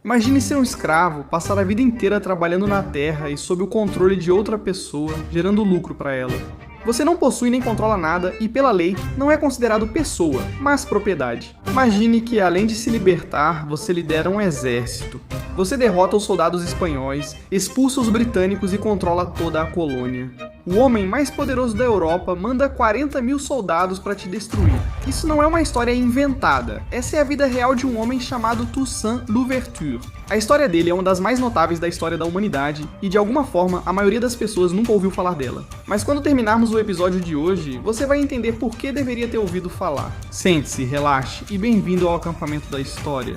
Imagine ser um escravo, passar a vida inteira trabalhando na terra e sob o controle de outra pessoa, gerando lucro para ela. Você não possui nem controla nada e, pela lei, não é considerado pessoa, mas propriedade. Imagine que, além de se libertar, você lidera um exército. Você derrota os soldados espanhóis, expulsa os britânicos e controla toda a colônia. O homem mais poderoso da Europa manda 40 mil soldados para te destruir. Isso não é uma história inventada, essa é a vida real de um homem chamado Toussaint Louverture. A história dele é uma das mais notáveis da história da humanidade e, de alguma forma, a maioria das pessoas nunca ouviu falar dela. Mas quando terminarmos o episódio de hoje, você vai entender por que deveria ter ouvido falar. Sente-se, relaxe e bem-vindo ao acampamento da história.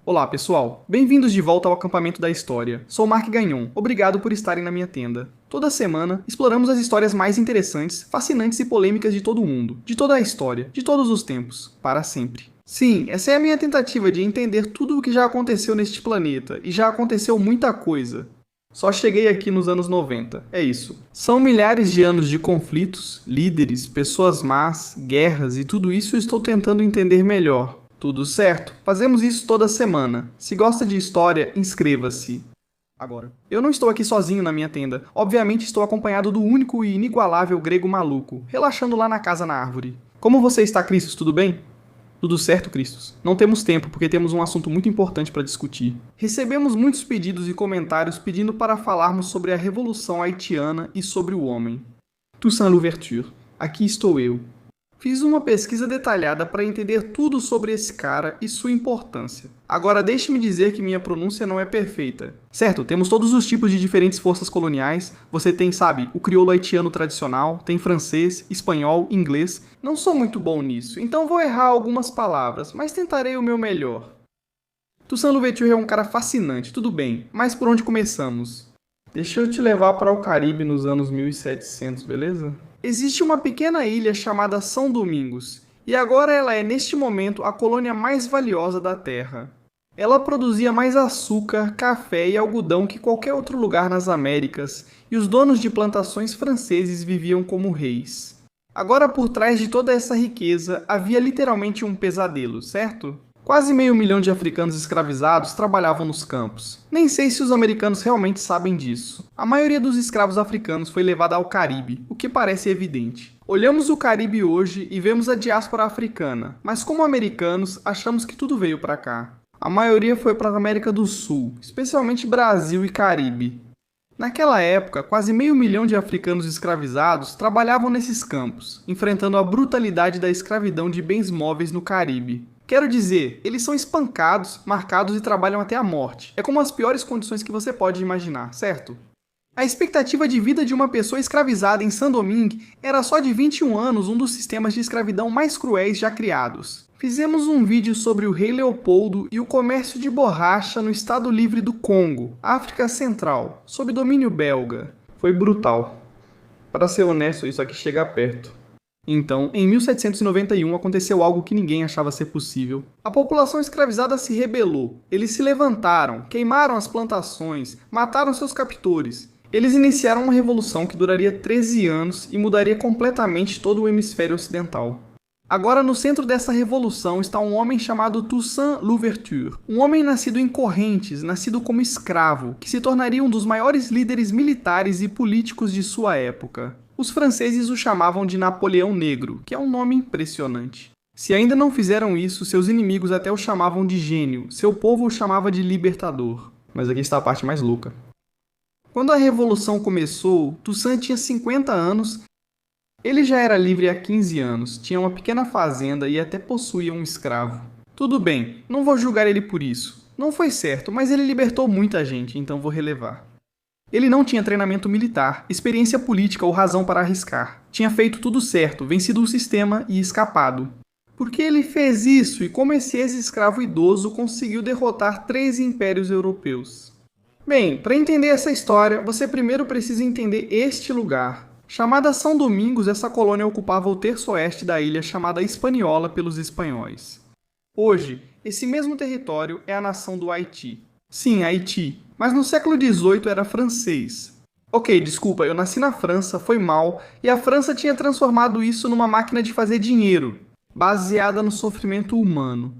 Olá pessoal, bem-vindos de volta ao acampamento da história. Sou Marc Gagnon, obrigado por estarem na minha tenda. Toda semana, exploramos as histórias mais interessantes, fascinantes e polêmicas de todo o mundo, de toda a história, de todos os tempos, para sempre. Sim, essa é a minha tentativa de entender tudo o que já aconteceu neste planeta, e já aconteceu muita coisa. Só cheguei aqui nos anos 90, é isso. São milhares de anos de conflitos, líderes, pessoas más, guerras e tudo isso eu estou tentando entender melhor. Tudo certo? Fazemos isso toda semana. Se gosta de história, inscreva-se. Agora, eu não estou aqui sozinho na minha tenda. Obviamente estou acompanhado do único e inigualável grego maluco, relaxando lá na casa na árvore. Como você está, Cristos? Tudo bem? Tudo certo, Cristos? Não temos tempo porque temos um assunto muito importante para discutir. Recebemos muitos pedidos e comentários pedindo para falarmos sobre a Revolução Haitiana e sobre o homem. Toussaint Louverture. Aqui estou eu. Fiz uma pesquisa detalhada para entender tudo sobre esse cara e sua importância. Agora deixe-me dizer que minha pronúncia não é perfeita. Certo, temos todos os tipos de diferentes forças coloniais. Você tem, sabe, o crioulo haitiano tradicional, tem francês, espanhol, inglês. Não sou muito bom nisso, então vou errar algumas palavras, mas tentarei o meu melhor. Toussaint Louverture é um cara fascinante, tudo bem, mas por onde começamos? Deixa eu te levar para o Caribe nos anos 1700, beleza? Existe uma pequena ilha chamada São Domingos, e agora ela é neste momento a colônia mais valiosa da Terra. Ela produzia mais açúcar, café e algodão que qualquer outro lugar nas Américas, e os donos de plantações franceses viviam como reis. Agora por trás de toda essa riqueza havia literalmente um pesadelo, certo? Quase 500 mil de africanos escravizados trabalhavam nos campos. Nem sei se os americanos realmente sabem disso. A maioria dos escravos africanos foi levada ao Caribe, o que parece evidente. Olhamos o Caribe hoje e vemos a diáspora africana, mas como americanos, achamos que tudo veio para cá. A maioria foi para a América do Sul, especialmente Brasil e Caribe. Naquela época, quase 500 mil de africanos escravizados trabalhavam nesses campos, enfrentando a brutalidade da escravidão de bens móveis no Caribe. Quero dizer, eles são espancados, marcados e trabalham até a morte. É como as piores condições que você pode imaginar, certo? A expectativa de vida de uma pessoa escravizada em Saint-Domingue era só de 21 anos, um dos sistemas de escravidão mais cruéis já criados. Fizemos um vídeo sobre o rei Leopoldo e o comércio de borracha no Estado Livre do Congo, África Central, sob domínio belga. Foi brutal. Para ser honesto, isso aqui chega perto. Então, em 1791 aconteceu algo que ninguém achava ser possível. A população escravizada se rebelou. Eles se levantaram, queimaram as plantações, mataram seus captores. Eles iniciaram uma revolução que duraria 13 anos e mudaria completamente todo o hemisfério ocidental. Agora, no centro dessa revolução está um homem chamado Toussaint Louverture. Um homem nascido em Correntes, nascido como escravo, que se tornaria um dos maiores líderes militares e políticos de sua época. Os franceses o chamavam de Napoleão Negro, que é um nome impressionante. Se ainda não fizeram isso, seus inimigos até o chamavam de gênio, seu povo o chamava de libertador. Mas aqui está a parte mais louca. Quando a Revolução começou, Toussaint tinha 50 anos. Ele já era livre há 15 anos, tinha uma pequena fazenda e até possuía um escravo. Tudo bem, não vou julgar ele por isso. Não foi certo, mas ele libertou muita gente, então vou relevar. Ele não tinha treinamento militar, experiência política ou razão para arriscar. Tinha feito tudo certo, vencido o sistema e escapado. Por que ele fez isso e como esse ex-escravo idoso conseguiu derrotar 3 impérios europeus? Bem, para entender essa história, você primeiro precisa entender este lugar. Chamada São Domingos, essa colônia ocupava o terço oeste da ilha chamada Hispaniola pelos espanhóis. Hoje, esse mesmo território é a nação do Haiti. Sim, Haiti, mas no século XVIII era francês. Ok, desculpa, eu nasci na França, foi mal, e a França tinha transformado isso numa máquina de fazer dinheiro, baseada no sofrimento humano.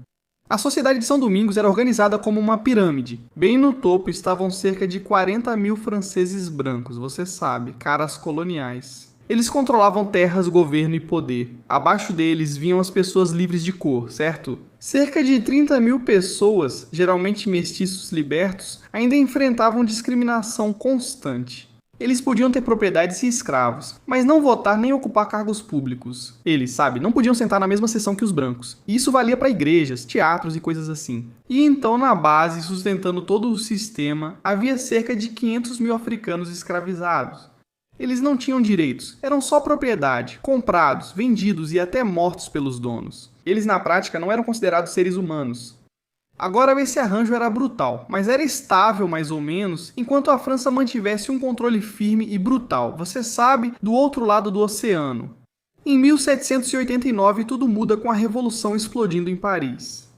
A sociedade de São Domingos era organizada como uma pirâmide. Bem no topo estavam cerca de 40 mil franceses brancos, você sabe, caras coloniais. Eles controlavam terras, governo e poder. Abaixo deles vinham as pessoas livres de cor, certo? Cerca de 30 mil pessoas, geralmente mestiços libertos, ainda enfrentavam discriminação constante. Eles podiam ter propriedades e escravos, mas não votar nem ocupar cargos públicos. Eles, sabe, não podiam sentar na mesma seção que os brancos. E isso valia para igrejas, teatros e coisas assim. E então, na base, sustentando todo o sistema, havia cerca de 500 mil africanos escravizados. Eles não tinham direitos, eram só propriedade, comprados, vendidos e até mortos pelos donos. Eles, na prática, não eram considerados seres humanos. Agora, esse arranjo era brutal, mas era estável mais ou menos, enquanto a França mantivesse um controle firme e brutal, você sabe, do outro lado do oceano. Em 1789, tudo muda com a Revolução explodindo em Paris.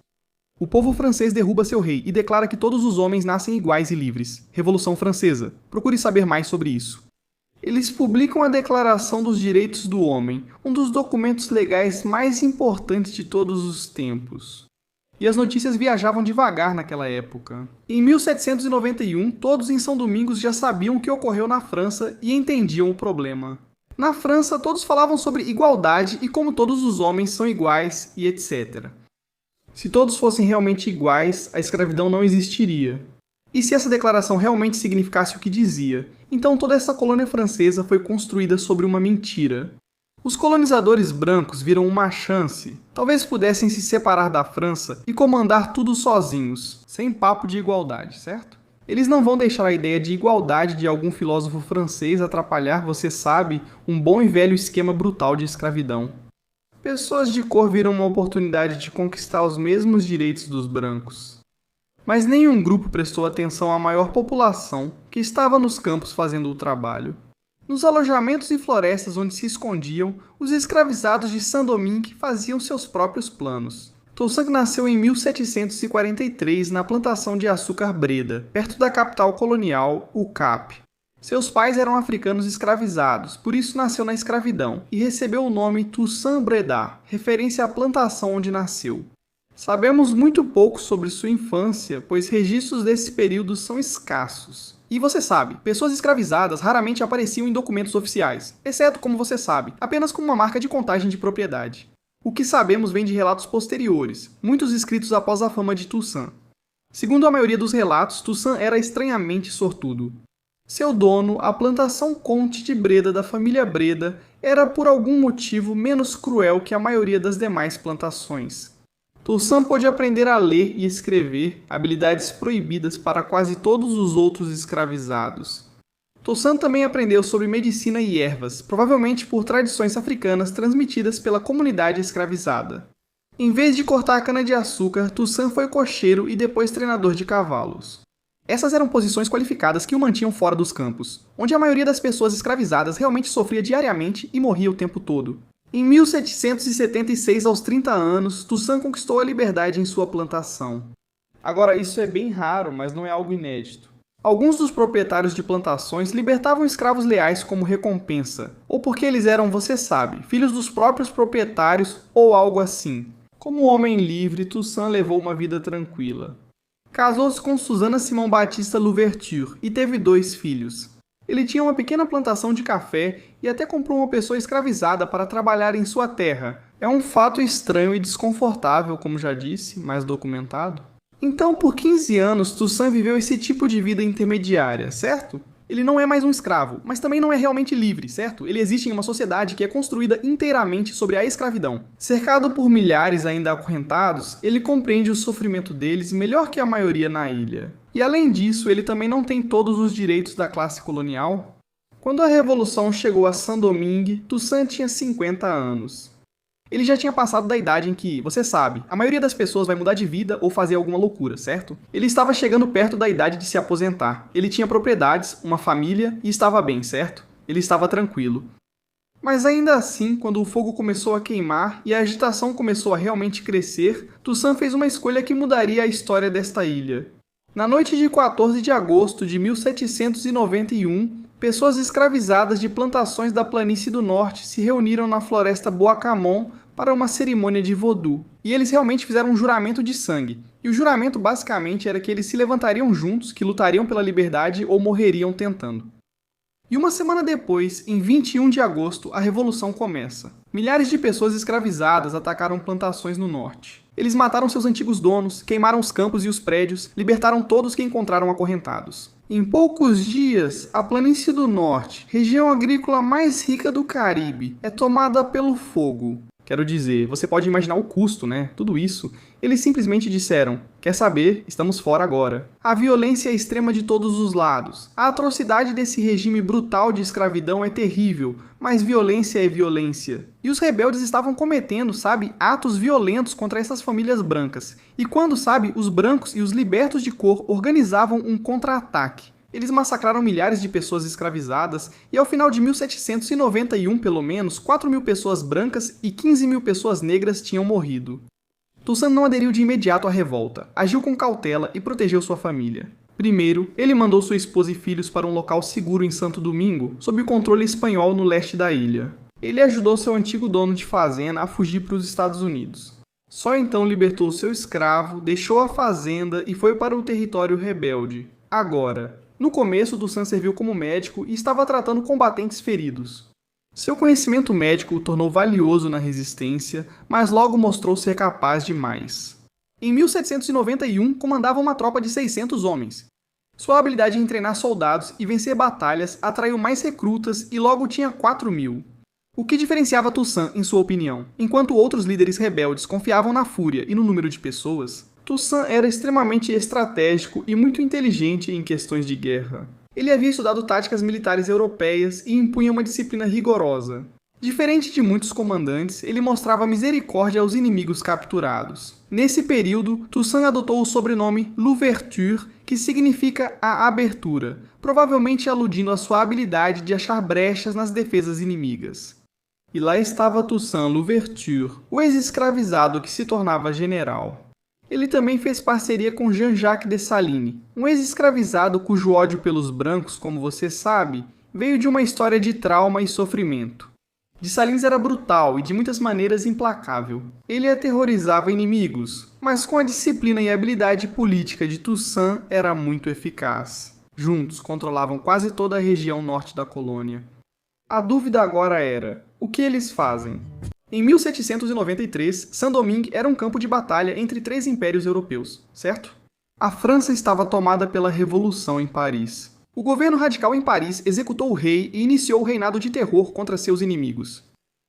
O povo francês derruba seu rei e declara que todos os homens nascem iguais e livres. Revolução Francesa. Procure saber mais sobre isso. Eles publicam a Declaração dos Direitos do Homem, um dos documentos legais mais importantes de todos os tempos. E as notícias viajavam devagar naquela época. Em 1791, todos em São Domingos já sabiam o que ocorreu na França e entendiam o problema. Na França, todos falavam sobre igualdade e como todos os homens são iguais e etc. Se todos fossem realmente iguais, a escravidão não existiria. E se essa declaração realmente significasse o que dizia? Então toda essa colônia francesa foi construída sobre uma mentira. Os colonizadores brancos viram uma chance. Talvez pudessem se separar da França e comandar tudo sozinhos, sem papo de igualdade, certo? Eles não vão deixar a ideia de igualdade de algum filósofo francês atrapalhar, você sabe, um bom e velho esquema brutal de escravidão. Pessoas de cor viram uma oportunidade de conquistar os mesmos direitos dos brancos. Mas nenhum grupo prestou atenção à maior população que estava nos campos fazendo o trabalho. Nos alojamentos e florestas onde se escondiam, os escravizados de Saint-Domingue faziam seus próprios planos. Toussaint nasceu em 1743 na plantação de açúcar Breda, perto da capital colonial, o Cap. Seus pais eram africanos escravizados, por isso nasceu na escravidão, e recebeu o nome Toussaint Breda, referência à plantação onde nasceu. Sabemos muito pouco sobre sua infância, pois registros desse período são escassos. E você sabe, pessoas escravizadas raramente apareciam em documentos oficiais, exceto, como você sabe, apenas como uma marca de contagem de propriedade. O que sabemos vem de relatos posteriores, muitos escritos após a fama de Toussaint. Segundo a maioria dos relatos, Toussaint era estranhamente sortudo. Seu dono, a plantação Conte de Breda da família Breda, era por algum motivo menos cruel que a maioria das demais plantações. Toussaint pôde aprender a ler e escrever, habilidades proibidas para quase todos os outros escravizados. Toussaint também aprendeu sobre medicina e ervas, provavelmente por tradições africanas transmitidas pela comunidade escravizada. Em vez de cortar cana-de-açúcar, Toussaint foi cocheiro e depois treinador de cavalos. Essas eram posições qualificadas que o mantinham fora dos campos, onde a maioria das pessoas escravizadas realmente sofria diariamente e morria o tempo todo. Em 1776, aos 30 anos, Toussaint conquistou a liberdade em sua plantação. Agora, isso é bem raro, mas não é algo inédito. Alguns dos proprietários de plantações libertavam escravos leais como recompensa, ou porque eles eram, você sabe, filhos dos próprios proprietários ou algo assim. Como homem livre, Toussaint levou uma vida tranquila. Casou-se com Susana Simão Batista Louverture e teve 2 filhos. Ele tinha uma pequena plantação de café e até comprou uma pessoa escravizada para trabalhar em sua terra. É um fato estranho e desconfortável, como já disse, mas documentado. Então, por 15 anos, Toussaint viveu esse tipo de vida intermediária, certo? Ele não é mais um escravo, mas também não é realmente livre, certo? Ele existe em uma sociedade que é construída inteiramente sobre a escravidão. Cercado por milhares ainda acorrentados, ele compreende o sofrimento deles melhor que a maioria na ilha. E além disso, ele também não tem todos os direitos da classe colonial. Quando a Revolução chegou a Saint-Domingue, Toussaint tinha 50 anos. Ele já tinha passado da idade em que, você sabe, a maioria das pessoas vai mudar de vida ou fazer alguma loucura, certo? Ele estava chegando perto da idade de se aposentar. Ele tinha propriedades, uma família e estava bem, certo? Ele estava tranquilo. Mas ainda assim, quando o fogo começou a queimar e a agitação começou a realmente crescer, Toussaint fez uma escolha que mudaria a história desta ilha. Na noite de 14 de agosto de 1791, Pessoas escravizadas de plantações da planície do norte se reuniram na floresta Boacamon para uma cerimônia de vodú. E eles realmente fizeram um juramento de sangue. E o juramento basicamente era que eles se levantariam juntos, que lutariam pela liberdade ou morreriam tentando. E uma semana depois, em 21 de agosto, a revolução começa. Milhares de pessoas escravizadas atacaram plantações no norte. Eles mataram seus antigos donos, queimaram os campos e os prédios, libertaram todos que encontraram acorrentados. Em poucos dias, a planície do norte, região agrícola mais rica do Caribe, é tomada pelo fogo. Quero dizer, você pode imaginar o custo, né? Tudo isso. Eles simplesmente disseram, quer saber? Estamos fora agora. A violência é extrema de todos os lados. A atrocidade desse regime brutal de escravidão é terrível, mas violência é violência. E os rebeldes estavam cometendo, sabe, atos violentos contra essas famílias brancas. E quando, sabe, os brancos e os libertos de cor organizavam um contra-ataque. Eles massacraram milhares de pessoas escravizadas e ao final de 1791, pelo menos, 4.000 pessoas brancas e 15.000 pessoas negras tinham morrido. Toussaint não aderiu de imediato à revolta, agiu com cautela e protegeu sua família. Primeiro, ele mandou sua esposa e filhos para um local seguro em Santo Domingo, sob o controle espanhol no leste da ilha. Ele ajudou seu antigo dono de fazenda a fugir para os Estados Unidos. Só então libertou seu escravo, deixou a fazenda e foi para o território rebelde. Agora, no começo, Toussaint serviu como médico e estava tratando combatentes feridos. Seu conhecimento médico o tornou valioso na resistência, mas logo mostrou ser capaz de mais. Em 1791, comandava uma tropa de 600 homens. Sua habilidade em treinar soldados e vencer batalhas atraiu mais recrutas e logo tinha 4.000. O que diferenciava Toussaint, em sua opinião? Enquanto outros líderes rebeldes confiavam na fúria e no número de pessoas, Toussaint era extremamente estratégico e muito inteligente em questões de guerra. Ele havia estudado táticas militares europeias e impunha uma disciplina rigorosa. Diferente de muitos comandantes, ele mostrava misericórdia aos inimigos capturados. Nesse período, Toussaint adotou o sobrenome Louverture, que significa a abertura, provavelmente aludindo à sua habilidade de achar brechas nas defesas inimigas. E lá estava Toussaint Louverture, o ex-escravizado que se tornava general. Ele também fez parceria com Jean-Jacques Dessalines, um ex-escravizado cujo ódio pelos brancos, como você sabe, veio de uma história de trauma e sofrimento. Dessalines era brutal e de muitas maneiras implacável. Ele aterrorizava inimigos, mas com a disciplina e habilidade política de Toussaint era muito eficaz. Juntos controlavam quase toda a região norte da colônia. A dúvida agora era, o que eles fazem? Em 1793, Saint-Domingue era um campo de batalha entre 3 impérios europeus, certo? A França estava tomada pela Revolução em Paris. O governo radical em Paris executou o rei e iniciou o reinado de terror contra seus inimigos.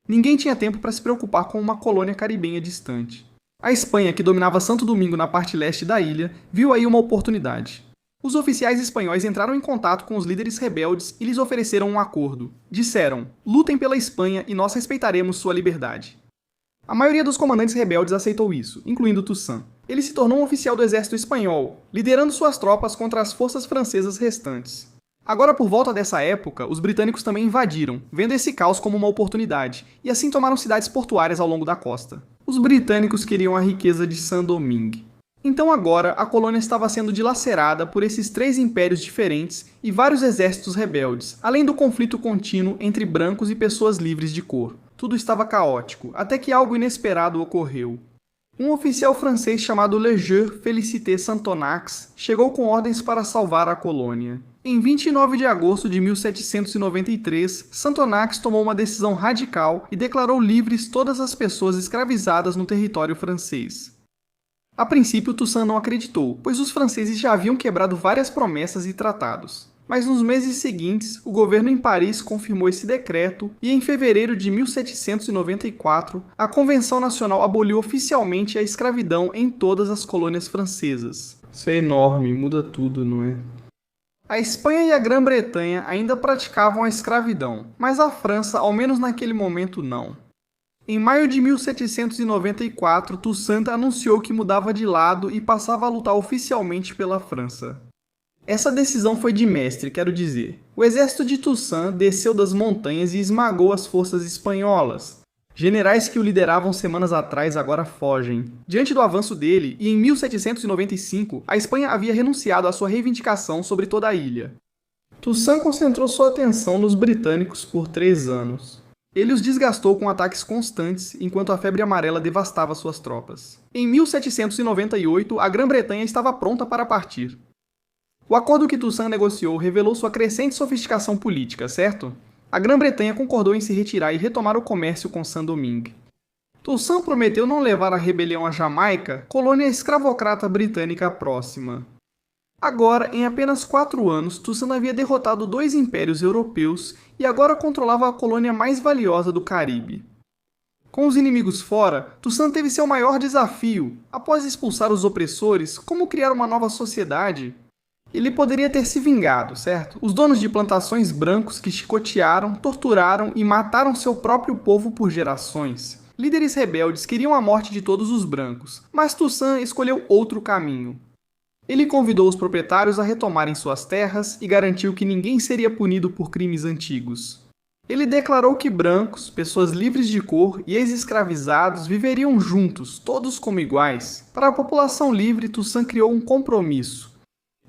Ninguém tinha tempo para se preocupar com uma colônia caribenha distante. A Espanha, que dominava Santo Domingo na parte leste da ilha, viu aí uma oportunidade. Os oficiais espanhóis entraram em contato com os líderes rebeldes e lhes ofereceram um acordo. Disseram, lutem pela Espanha e nós respeitaremos sua liberdade. A maioria dos comandantes rebeldes aceitou isso, incluindo Toussaint. Ele se tornou um oficial do exército espanhol, liderando suas tropas contra as forças francesas restantes. Agora, por volta dessa época, os britânicos também invadiram, vendo esse caos como uma oportunidade, e assim tomaram cidades portuárias ao longo da costa. Os britânicos queriam a riqueza de Saint-Domingue. Então agora, a colônia estava sendo dilacerada por esses 3 impérios diferentes e vários exércitos rebeldes, além do conflito contínuo entre brancos e pessoas livres de cor. Tudo estava caótico, até que algo inesperado ocorreu. Um oficial francês chamado Leger Félicité Santonax chegou com ordens para salvar a colônia. Em 29 de agosto de 1793, Santonax tomou uma decisão radical e declarou livres todas as pessoas escravizadas no território francês. A princípio, Toussaint não acreditou, pois os franceses já haviam quebrado várias promessas e tratados. Mas nos meses seguintes, o governo em Paris confirmou esse decreto e em fevereiro de 1794, a Convenção Nacional aboliu oficialmente a escravidão em todas as colônias francesas. Isso é enorme, muda tudo, não é? A Espanha e a Grã-Bretanha ainda praticavam a escravidão, mas a França, ao menos naquele momento, não. Em maio de 1794, Toussaint anunciou que mudava de lado e passava a lutar oficialmente pela França. Essa decisão foi de mestre, quero dizer. O exército de Toussaint desceu das montanhas e esmagou as forças espanholas. Generais que o lideravam semanas atrás agora fogem. Diante do avanço dele, e em 1795, a Espanha havia renunciado à sua reivindicação sobre toda a ilha. Toussaint concentrou sua atenção nos britânicos por 3 anos. Ele os desgastou com ataques constantes enquanto a febre amarela devastava suas tropas. Em 1798, a Grã-Bretanha estava pronta para partir. O acordo que Toussaint negociou revelou sua crescente sofisticação política, certo? A Grã-Bretanha concordou em se retirar e retomar o comércio com Saint-Domingue. Toussaint prometeu não levar a rebelião à Jamaica, colônia escravocrata britânica próxima. Agora, em apenas 4 anos, Toussaint havia derrotado 2 impérios europeus e agora controlava a colônia mais valiosa do Caribe. Com os inimigos fora, Toussaint teve seu maior desafio. Após expulsar os opressores, como criar uma nova sociedade? Ele poderia ter se vingado, certo? Os donos de plantações brancos que chicotearam, torturaram e mataram seu próprio povo por gerações. Líderes rebeldes queriam a morte de todos os brancos, mas Toussaint escolheu outro caminho. Ele convidou os proprietários a retomarem suas terras e garantiu que ninguém seria punido por crimes antigos. Ele declarou que brancos, pessoas livres de cor e ex-escravizados viveriam juntos, todos como iguais. Para a população livre, Toussaint criou um compromisso.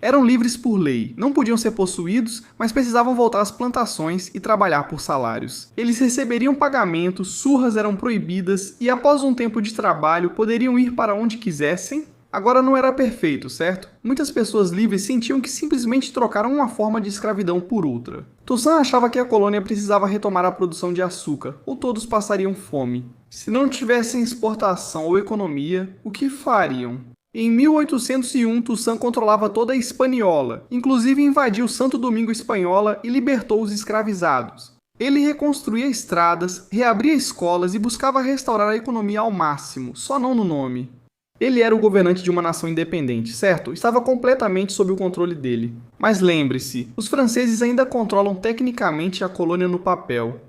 Eram livres por lei, não podiam ser possuídos, mas precisavam voltar às plantações e trabalhar por salários. Eles receberiam pagamento, surras eram proibidas e após um tempo de trabalho poderiam ir para onde quisessem. Agora não era perfeito, certo? Muitas pessoas livres sentiam que simplesmente trocaram uma forma de escravidão por outra. Toussaint achava que a colônia precisava retomar a produção de açúcar, ou todos passariam fome. Se não tivessem exportação ou economia, o que fariam? Em 1801, Toussaint controlava toda a Hispaniola, inclusive invadiu Santo Domingo Espanhola e libertou os escravizados. Ele reconstruía estradas, reabria escolas e buscava restaurar a economia ao máximo, só não no nome. Ele era o governante de uma nação independente, certo? Estava completamente sob o controle dele. Mas lembre-se, os franceses ainda controlam tecnicamente a colônia no papel.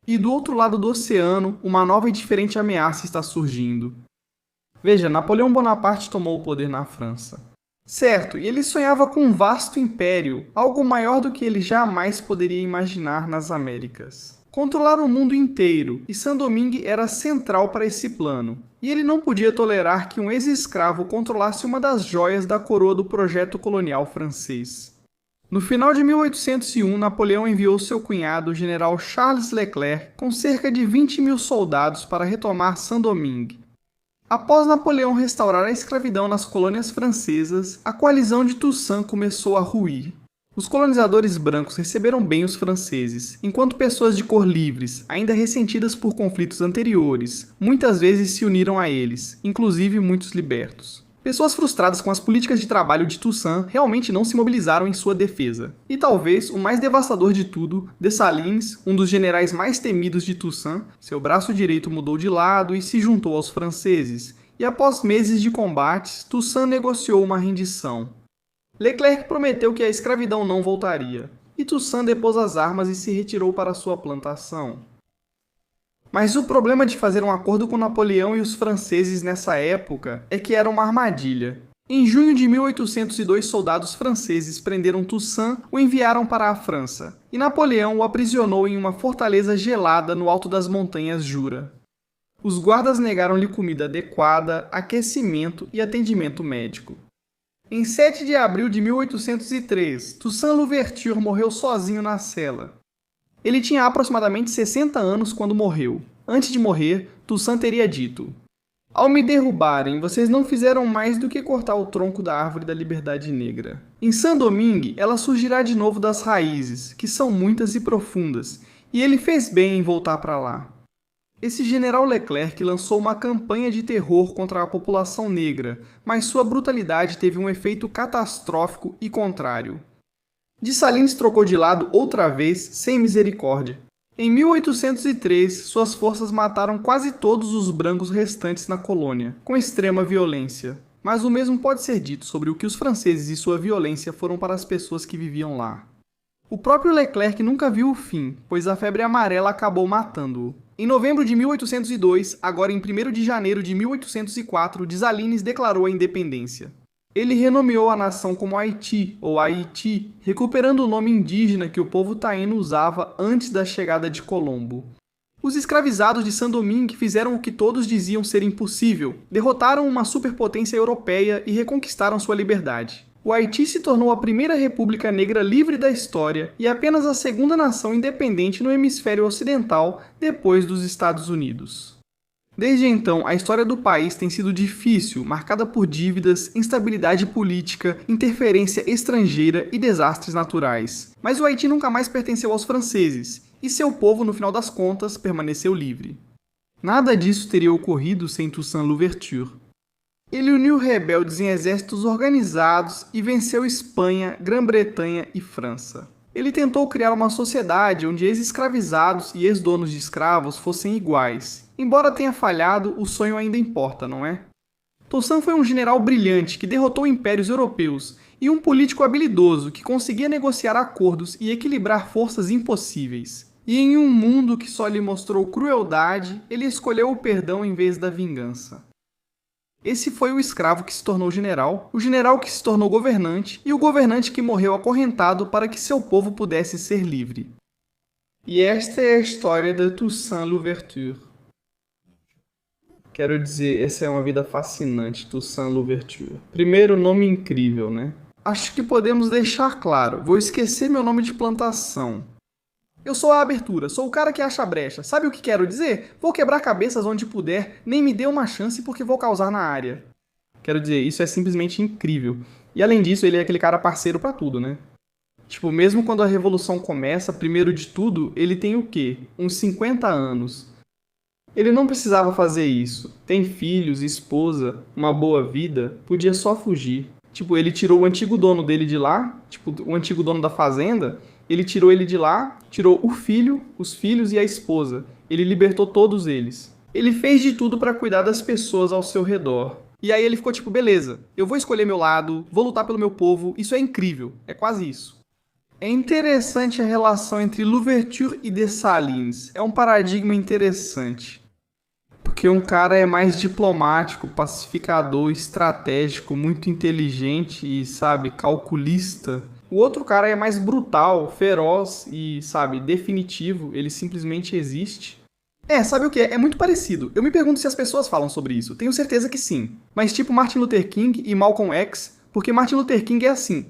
E do outro lado do oceano, uma nova e diferente ameaça está surgindo. Veja, Napoleão Bonaparte tomou o poder na França. Certo, e ele sonhava com um vasto império, algo maior do que ele jamais poderia imaginar nas Américas. Controlar o mundo inteiro, e Saint-Domingue era central para esse plano. E ele não podia tolerar que um ex-escravo controlasse uma das joias da coroa do projeto colonial francês. No final de 1801, Napoleão enviou seu cunhado, o general Charles Leclerc, com cerca de 20.000 soldados para retomar Saint-Domingue. Após Napoleão restaurar a escravidão nas colônias francesas, a coalizão de Toussaint começou a ruir. Os colonizadores brancos receberam bem os franceses, enquanto pessoas de cor livres, ainda ressentidas por conflitos anteriores, muitas vezes se uniram a eles, inclusive muitos libertos. Pessoas frustradas com as políticas de trabalho de Toussaint realmente não se mobilizaram em sua defesa. E talvez o mais devastador de tudo, Dessalines, um dos generais mais temidos de Toussaint, seu braço direito mudou de lado e se juntou aos franceses, e após meses de combates, Toussaint negociou uma rendição. Leclerc prometeu que a escravidão não voltaria, e Toussaint depôs as armas e se retirou para sua plantação. Mas o problema de fazer um acordo com Napoleão e os franceses nessa época é que era uma armadilha. Em junho de 1802, soldados franceses prenderam Toussaint e o enviaram para a França, e Napoleão o aprisionou em uma fortaleza gelada no alto das montanhas Jura. Os guardas negaram-lhe comida adequada, aquecimento e atendimento médico. Em 7 de abril de 1803, Toussaint Louverture morreu sozinho na cela. Ele tinha aproximadamente 60 anos quando morreu. Antes de morrer, Toussaint teria dito: "Ao me derrubarem, vocês não fizeram mais do que cortar o tronco da árvore da liberdade negra. Em Saint-Domingue, ela surgirá de novo das raízes, que são muitas e profundas, e ele fez bem em voltar para lá." Esse general Leclerc lançou uma campanha de terror contra a população negra, mas sua brutalidade teve um efeito catastrófico e contrário. Dessalines trocou de lado outra vez, sem misericórdia. Em 1803, suas forças mataram quase todos os brancos restantes na colônia, com extrema violência. Mas o mesmo pode ser dito sobre o que os franceses e sua violência foram para as pessoas que viviam lá. O próprio Leclerc nunca viu o fim, pois a febre amarela acabou matando-o. Em novembro de 1802, agora em 1º de janeiro de 1804, Dessalines declarou a independência. Ele renomeou a nação como Haiti, ou Haiti, recuperando o nome indígena que o povo taíno usava antes da chegada de Colombo. Os escravizados de Saint-Domingue fizeram o que todos diziam ser impossível, derrotaram uma superpotência europeia e reconquistaram sua liberdade. O Haiti se tornou a primeira república negra livre da história e apenas a segunda nação independente no hemisfério ocidental depois dos Estados Unidos. Desde então, a história do país tem sido difícil, marcada por dívidas, instabilidade política, interferência estrangeira e desastres naturais. Mas o Haiti nunca mais pertenceu aos franceses, e seu povo, no final das contas, permaneceu livre. Nada disso teria ocorrido sem Toussaint Louverture. Ele uniu rebeldes em exércitos organizados e venceu Espanha, Grã-Bretanha e França. Ele tentou criar uma sociedade onde ex-escravizados e ex-donos de escravos fossem iguais. Embora tenha falhado, o sonho ainda importa, não é? Toussaint foi um general brilhante que derrotou impérios europeus e um político habilidoso que conseguia negociar acordos e equilibrar forças impossíveis. E em um mundo que só lhe mostrou crueldade, ele escolheu o perdão em vez da vingança. Esse foi o escravo que se tornou general, o general que se tornou governante e o governante que morreu acorrentado para que seu povo pudesse ser livre. E esta é a história de Toussaint Louverture. Quero dizer, essa é uma vida fascinante, Toussaint Louverture. Primeiro, nome incrível, né? Acho que podemos deixar claro, vou esquecer meu nome de plantação. Eu sou a abertura, sou o cara que acha a brecha. Sabe o que quero dizer? Vou quebrar cabeças onde puder, nem me dê uma chance porque vou causar na área. Quero dizer, isso é simplesmente incrível. E além disso, ele é aquele cara parceiro pra tudo, né? Tipo, mesmo quando a revolução começa, primeiro de tudo, ele tem o quê? Uns 50 anos. Ele não precisava fazer isso. Tem filhos, esposa, uma boa vida, podia só fugir. Tipo, ele tirou o antigo dono dele de lá, tipo, o antigo dono da fazenda. Ele tirou ele de lá, tirou o filho, os filhos e a esposa. Ele libertou todos eles. Ele fez de tudo para cuidar das pessoas ao seu redor. E aí ele ficou tipo, beleza, eu vou escolher meu lado, vou lutar pelo meu povo, isso é incrível, é quase isso. É interessante a relação entre Louverture e Dessalines, é um paradigma interessante. Porque um cara é mais diplomático, pacificador, estratégico, muito inteligente e, sabe, calculista. O outro cara é mais brutal, feroz e, sabe, definitivo, ele simplesmente existe. Sabe o que? É muito parecido. Eu me pergunto se as pessoas falam sobre isso. Tenho certeza que sim. Mas tipo Martin Luther King e Malcolm X, porque Martin Luther King é assim.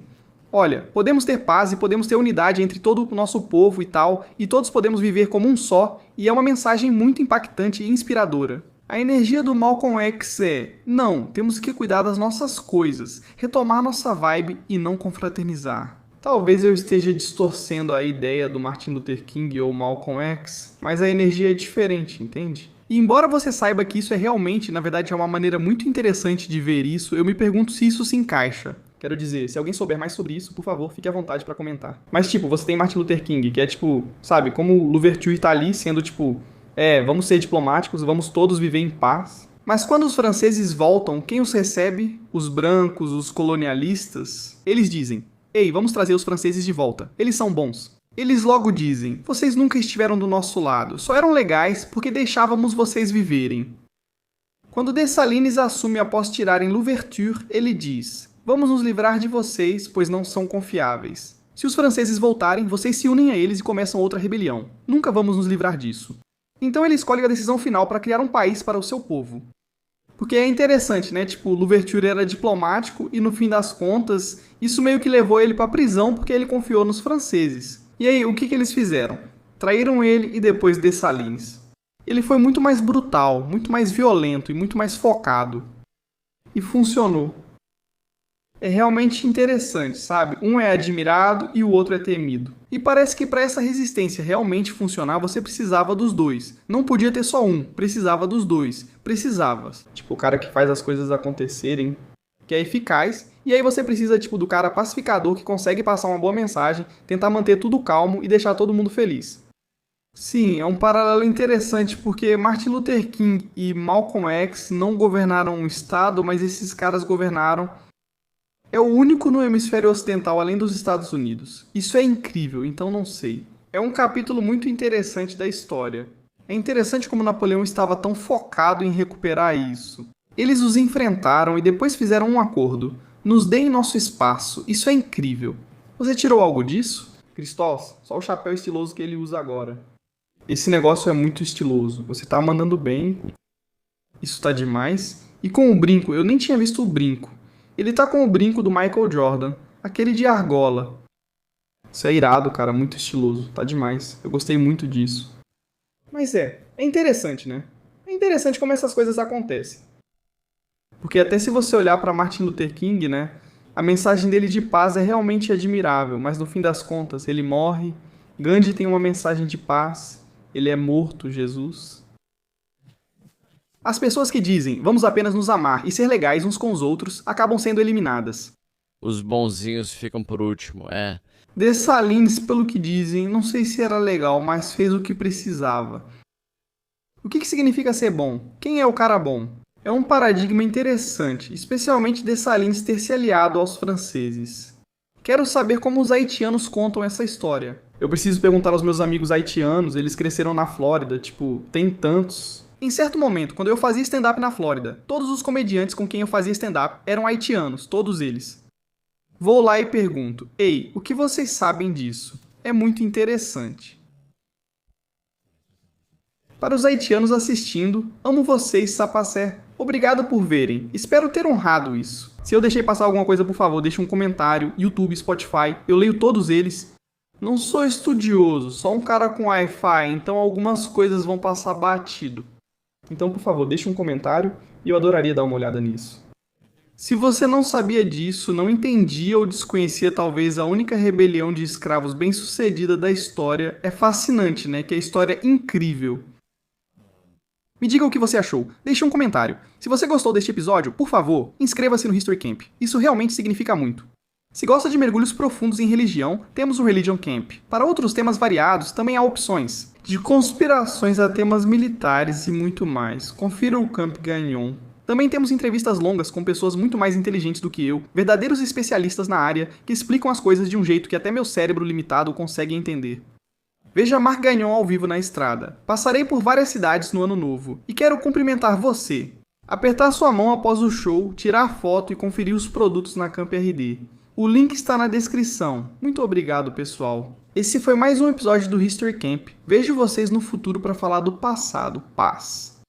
Olha, podemos ter paz e podemos ter unidade entre todo o nosso povo e tal, e todos podemos viver como um só, e é uma mensagem muito impactante e inspiradora. A energia do Malcolm X é: não, temos que cuidar das nossas coisas, retomar nossa vibe e não confraternizar. Talvez eu esteja distorcendo a ideia do Martin Luther King ou Malcolm X, mas a energia é diferente, entende? E embora você saiba que isso é realmente, na verdade, é uma maneira muito interessante de ver isso, eu me pergunto se isso se encaixa. Quero dizer, se alguém souber mais sobre isso, por favor, fique à vontade pra comentar. Mas, tipo, você tem Martin Luther King, que é, tipo, sabe, como o Louverture tá ali sendo, tipo, vamos ser diplomáticos, vamos todos viver em paz. Mas quando os franceses voltam, quem os recebe? Os brancos, os colonialistas. Eles dizem: ei, vamos trazer os franceses de volta, eles são bons. Eles logo dizem: vocês nunca estiveram do nosso lado, só eram legais porque deixávamos vocês viverem. Quando Dessalines assume após tirarem Louverture, ele diz: vamos nos livrar de vocês, pois não são confiáveis. Se os franceses voltarem, vocês se unem a eles e começam outra rebelião. Nunca vamos nos livrar disso. Então ele escolhe a decisão final para criar um país para o seu povo. Porque é interessante, né? Tipo, Louverture era diplomático e no fim das contas, isso meio que levou ele para a prisão porque ele confiou nos franceses. E aí, o que eles fizeram? Traíram ele e depois Dessalines. Ele foi muito mais brutal, muito mais violento e muito mais focado. E funcionou. É realmente interessante, sabe? Um é admirado e o outro é temido. E parece que para essa resistência realmente funcionar, você precisava dos dois. Não podia ter só um, precisava dos dois. Precisava. Tipo, o cara que faz as coisas acontecerem, que é eficaz. E aí você precisa, tipo, do cara pacificador que consegue passar uma boa mensagem, tentar manter tudo calmo e deixar todo mundo feliz. Sim, é um paralelo interessante porque Martin Luther King e Malcolm X não governaram um estado, mas esses caras governaram. É o único no hemisfério ocidental além dos Estados Unidos. Isso é incrível, então não sei. É um capítulo muito interessante da história. É interessante como Napoleão estava tão focado em recuperar isso. Eles os enfrentaram e depois fizeram um acordo. Nos deem nosso espaço, isso é incrível. Você tirou algo disso? Cristóvão, só o chapéu estiloso que ele usa agora. Esse negócio é muito estiloso. Você tá mandando bem. Isso tá demais. E com o brinco, eu nem tinha visto o brinco. Ele tá com o brinco do Michael Jordan, aquele de argola. Isso é irado, cara, muito estiloso, tá demais. Eu gostei muito disso. Mas é interessante, né? É interessante como essas coisas acontecem. Porque até se você olhar para Martin Luther King, né, a mensagem dele de paz é realmente admirável, mas no fim das contas ele morre. Gandhi tem uma mensagem de paz, ele é morto, Jesus. As pessoas que dizem vamos apenas nos amar e ser legais uns com os outros acabam sendo eliminadas. Os bonzinhos ficam por último, é. Dessalines, pelo que dizem, não sei se era legal, mas fez o que precisava. O que significa ser bom? Quem é o cara bom? É um paradigma interessante, especialmente Dessalines ter se aliado aos franceses. Quero saber como os haitianos contam essa história. Eu preciso perguntar aos meus amigos haitianos, eles cresceram na Flórida, tem tantos. Em certo momento, quando eu fazia stand-up na Flórida, todos os comediantes com quem eu fazia stand-up eram haitianos, todos eles. Vou lá e pergunto, ei, o que vocês sabem disso? É muito interessante. Para os haitianos assistindo, amo vocês, Sapacé. Obrigado por verem. Espero ter honrado isso. Se eu deixei passar alguma coisa, por favor, deixe um comentário. YouTube, Spotify, eu leio todos eles. Não sou estudioso, só um cara com Wi-Fi, então algumas coisas vão passar batido. Então, por favor, deixe um comentário e eu adoraria dar uma olhada nisso. Se você não sabia disso, não entendia ou desconhecia talvez a única rebelião de escravos bem-sucedida da história, é fascinante, né? Que a história é incrível. Me diga o que você achou, deixe um comentário. Se você gostou deste episódio, por favor, inscreva-se no History Camp. Isso realmente significa muito. Se gosta de mergulhos profundos em religião, temos o Religion Camp. Para outros temas variados, também há opções. De conspirações a temas militares e muito mais. Confira o Camp Gagnon. Também temos entrevistas longas com pessoas muito mais inteligentes do que eu, verdadeiros especialistas na área, que explicam as coisas de um jeito que até meu cérebro limitado consegue entender. Veja Marc Gagnon ao vivo na estrada. Passarei por várias cidades no ano novo e quero cumprimentar você. Apertar sua mão após o show, tirar foto e conferir os produtos na Camp RD. O link está na descrição. Muito obrigado, pessoal. Esse foi mais um episódio do History Camp. Vejo vocês no futuro para falar do passado. Paz.